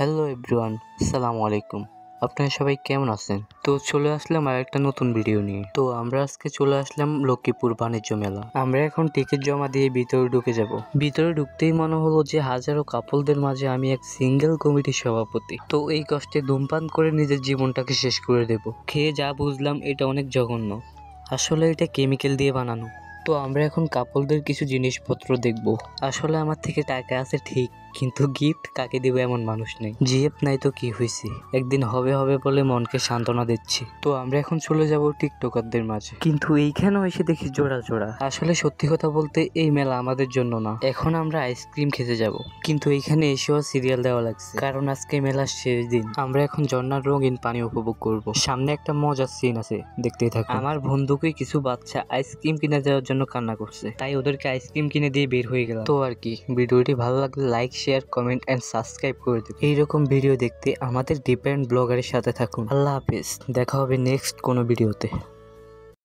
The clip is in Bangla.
হ্যালো এভরিওয়ান, আসসালামু আলাইকুম। আপনারা সবাই কেমন আছেন? তো চলে আসলাম আর একটা নতুন ভিডিও নিয়ে। তো আমরা আজকে চলে আসলাম লক্ষ্মীপুর বাণিজ্য মেলা। আমরা এখন টিকিট জমা দিয়ে ভিতরে ঢুকে যাব। ভিতরে ঢুকতেই মনে হলো যে হাজারো কাপলদের মাঝে আমি এক সিঙ্গেল কমিটির সভাপতি। তো এই কষ্টে ধূমপান করে নিজের জীবনটাকে শেষ করে দেব। খেয়ে যা বুঝলাম এটা অনেক জঘন্য। আসলে এটা কেমিক্যাল দিয়ে বানানো। তো আমরা এখন কাপলদের কিছু জিনিসপত্র দেখব। আসলে আমার থেকে টাকা আছে ঠিক, কিন্তু গিফট কাকে দেব এমন মানুষ নেই। জিএফ নাই তো কি হয়েছে, একদিন হবে হবে বলে মনকে সান্ত্বনা দিচ্ছি। তো আমরা এখন চলে যাব টিকটকারদের মাঝে, কিন্তু এইখানেও এসে দেখি জোড়া জোড়া। আসলে সত্যি কথা বলতে এই মেলা আমাদের জন্য না। এখন আমরা আইসক্রিম খেতে যাব, কিন্তু এইখানে এসেও সিরিয়াল দেওয়া লাগছে, কারণ আজকে মেলার শেষ দিন। আমরা এখন ঝর্ণার রঙিন পানি উপভোগ করব। সামনে একটা মজার সিন আছে, দেখতেই থাকুন। আমার বন্ধুকে কিছু বাচ্চা আইসক্রিম কিনে দেওয়ার জন্য কান্না করছে, তাই ওদেরকে আইসক্রিম কিনে দিয়ে বের হয়ে গেলাম। তো আর কি, ভিডিওটি ভালো লাগলে like, share, comment and subscribe করে দেবেন। এইরকম ভিডিও দেখতে আমাদের ডিপেন্ড ব্লগারের সাথে থাকুন। আল্লাহ হাফেজ, দেখা হবে নেক্সট কোনো ভিডিওতে।